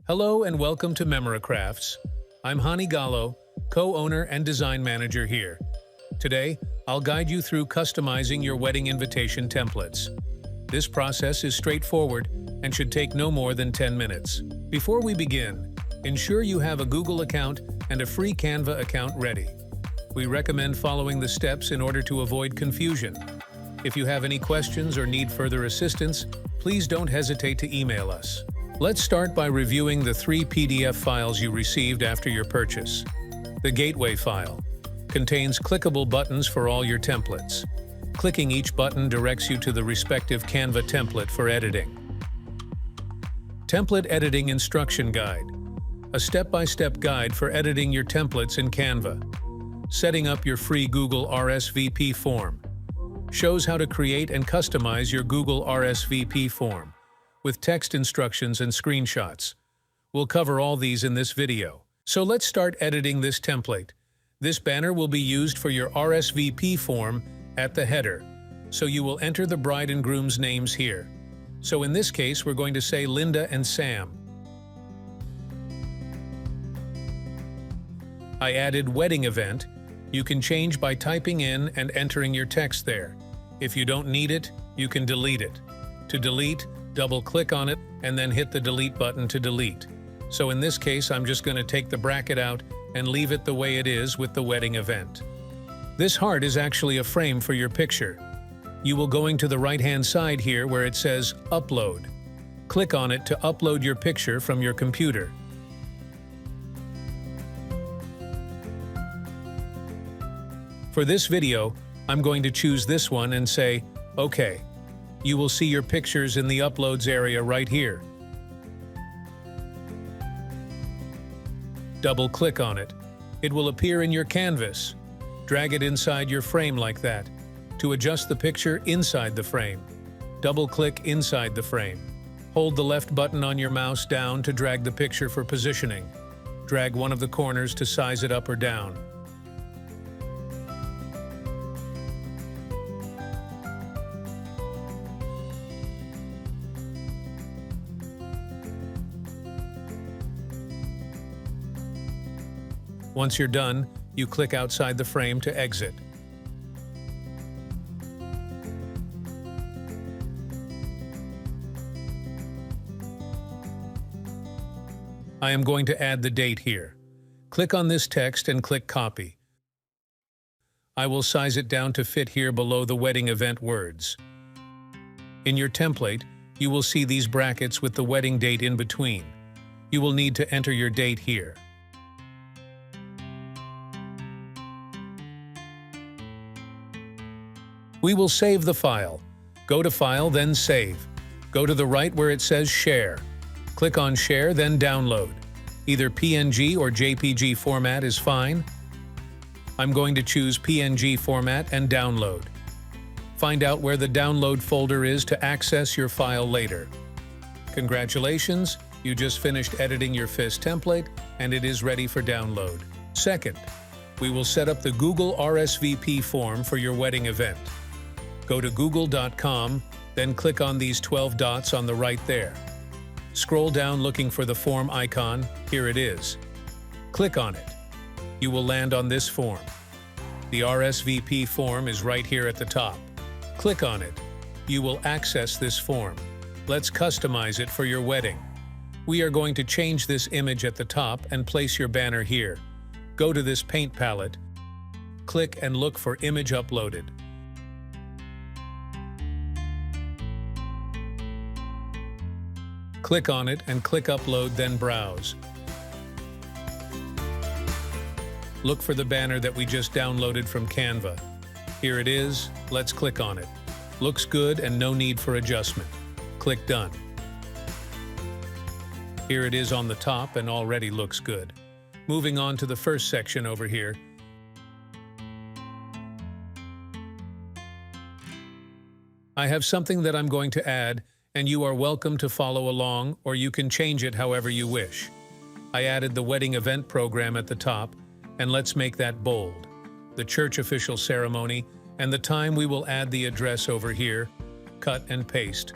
Hello and welcome to Memoricrafts. I'm Hani Gallo, co-owner and design manager here. Today, I'll guide you through customizing your wedding invitation templates. This process is straightforward and should take no more than 10 minutes. Before we begin, ensure you have a Google account and a free Canva account ready. We recommend following the steps in order to avoid confusion. If you have any questions or need further assistance, please don't hesitate to email us. Let's start by reviewing the 3 PDF files you received after your purchase. The Gateway file contains clickable buttons for all your templates. Clicking each button directs you to the respective Canva template for editing. Template Editing Instruction Guide, a step-by-step guide for editing your templates in Canva. Setting up your free Google RSVP form. Shows how to create and customize your Google RSVP form with text instructions and screenshots. We'll cover all these in this video. So let's start editing this template. This banner will be used for your RSVP form at the header, so you will enter the bride and groom's names here. So in this case, we're going to say Linda and Sam. I added wedding event. You can change by typing in and entering your text there. If you don't need it, you can delete it. To delete, double-click on it and then hit the delete button to delete. So in this case, I'm just going to take the bracket out and leave it the way it is with the wedding event. This heart is actually a frame for your picture. You will going to the right-hand side here where it says Upload. Click on it to upload your picture from your computer. For this video, I'm going to choose this one and say, OK. You will see your pictures in the Uploads area right here. Double-click on it. It will appear in your canvas. Drag it inside your frame like that. To adjust the picture inside the frame, double-click inside the frame. Hold the left button on your mouse down to drag the picture for positioning. Drag one of the corners to size it up or down. Once you're done, you click outside the frame to exit. I am going to add the date here. Click on this text and click Copy. I will size it down to fit here below the wedding event words. In your template, you will see these brackets with the wedding date in between. You will need to enter your date here. We will save the file. Go to File, then Save. Go to the right where it says Share. Click on Share, then Download. Either PNG or JPG format is fine. I'm going to choose PNG format and download. Find out where the download folder is to access your file later. Congratulations, you just finished editing your FIS template and it is ready for download. Second, we will set up the Google RSVP form for your wedding event. Go to google.com, then click on these 12 dots on the right there. Scroll down looking for the form icon. Here it is. Click on it. You will land on this form. The RSVP form is right here at the top. Click on it. You will access this form. Let's customize it for your wedding. We are going to change this image at the top and place your banner here. Go to this paint palette. Click and look for Image Uploaded. Click on it and click Upload, then Browse. Look for the banner that we just downloaded from Canva. Here it is. Let's click on it. Looks good and no need for adjustment. Click Done. Here it is on the top and already looks good. Moving on to the first section over here. I have something that I'm going to add, and you are welcome to follow along, or you can change it however you wish. I added the wedding event program at the top, and let's make that bold. The church official ceremony, and the time we will add the address over here. Cut and paste.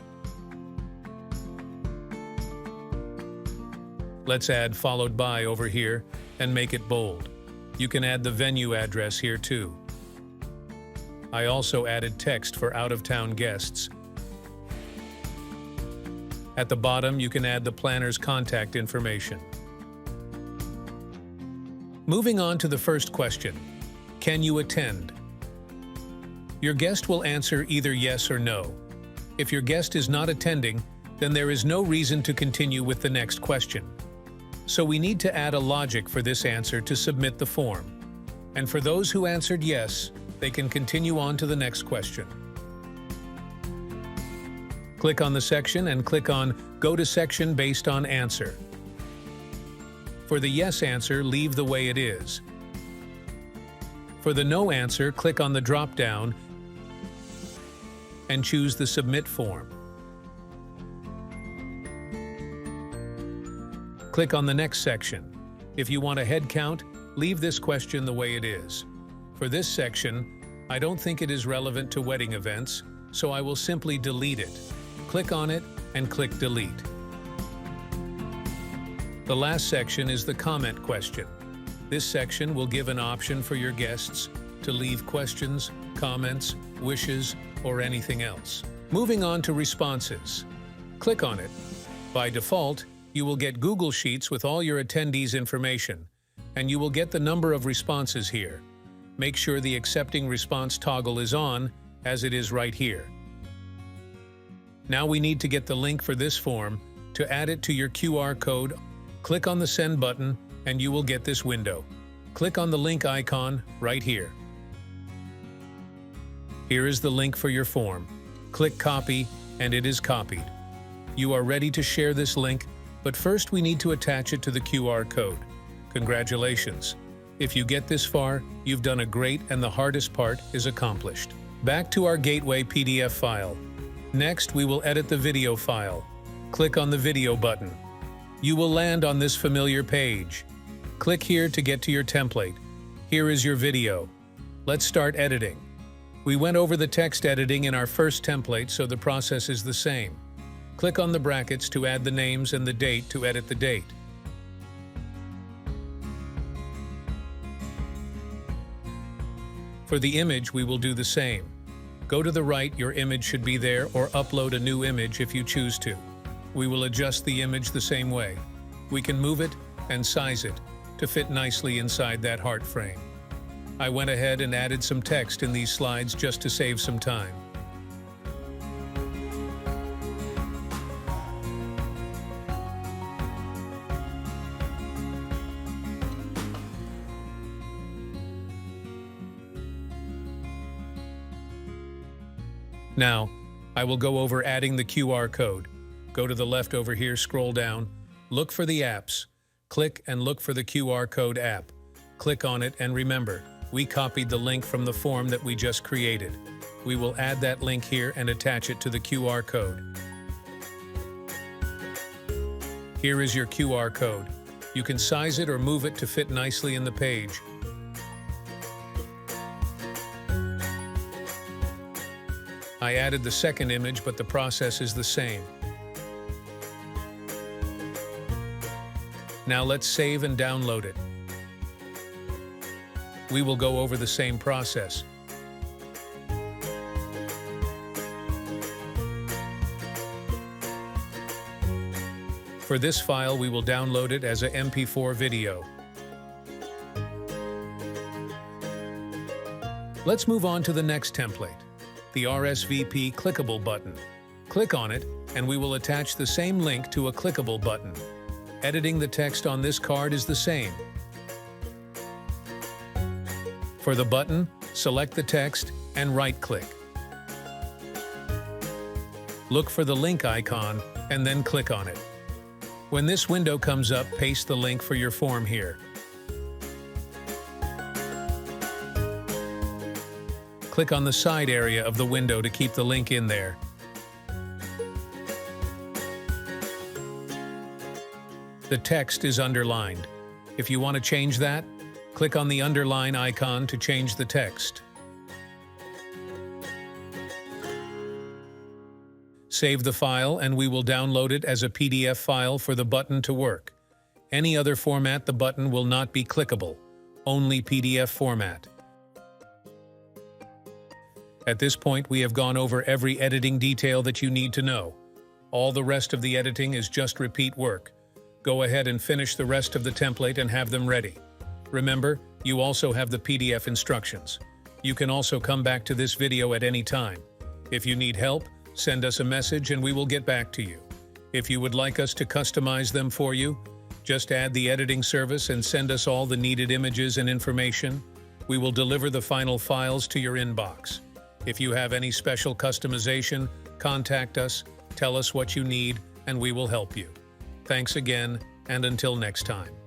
Let's add followed by over here and make it bold. You can add the venue address here too. I also added text for out-of-town guests. At the bottom, you can add the planner's contact information. Moving on to the first question. Can you attend? Your guest will answer either yes or no. If your guest is not attending, then there is no reason to continue with the next question. So we need to add a logic for this answer to submit the form. And for those who answered yes, they can continue on to the next question. Click on the section and click on Go to Section based on answer. For the yes answer, leave the way it is. For the no answer, click on the drop-down and choose the Submit form. Click on the next section. If you want a head count, leave this question the way it is. For this section, I don't think it is relevant to wedding events, so I will simply delete it. Click on it and click Delete. The last section is the comment question. This section will give an option for your guests to leave questions, comments, wishes, or anything else. Moving on to responses. Click on it. By default, you will get Google Sheets with all your attendees' information, and you will get the number of responses here. Make sure the accepting response toggle is on, as it is right here. Now we need to get the link for this form. To add it to your QR code, click on the Send button and you will get this window. Click on the link icon right here. Here is the link for your form. Click Copy and it is copied. You are ready to share this link, but first we need to attach it to the QR code. Congratulations! If you get this far, you've done a great and the hardest part is accomplished. Back to our Gateway PDF file. Next, we will edit the video file. Click on the Video button. You will land on this familiar page. Click here to get to your template. Here is your video. Let's start editing. We went over the text editing in our first template, so the process is the same. Click on the brackets to add the names and the date to edit the date. For the image, we will do the same. Go to the right, your image should be there, or upload a new image if you choose to. We will adjust the image the same way. We can move it and size it to fit nicely inside that heart frame. I went ahead and added some text in these slides just to save some time. Now, I will go over adding the QR code. Go to the left over here, scroll down, look for the apps. Click and look for the QR code app. Click on it and remember, we copied the link from the form that we just created. We will add that link here and attach it to the QR code. Here is your QR code. You can size it or move it to fit nicely in the page. I added the second image, but the process is the same. Now let's save and download it. We will go over the same process. For this file, we will download it as a MP4 video. Let's move on to the next template, the RSVP clickable button. Click on it, and we will attach the same link to a clickable button. Editing the text on this card is the same. For the button, select the text and right-click. Look for the link icon and then click on it. When this window comes up, paste the link for your form here. Click on the side area of the window to keep the link in there. The text is underlined. If you want to change that, click on the underline icon to change the text. Save the file and we will download it as a PDF file for the button to work. Any other format, the button will not be clickable. Only PDF format. At this point, we have gone over every editing detail that you need to know. All the rest of the editing is just repeat work. Go ahead and finish the rest of the template and have them ready. Remember, you also have the PDF instructions. You can also come back to this video at any time. If you need help, send us a message and we will get back to you. If you would like us to customize them for you, just add the editing service and send us all the needed images and information. We will deliver the final files to your inbox. If you have any special customization, contact us, tell us what you need, and we will help you. Thanks again, and until next time.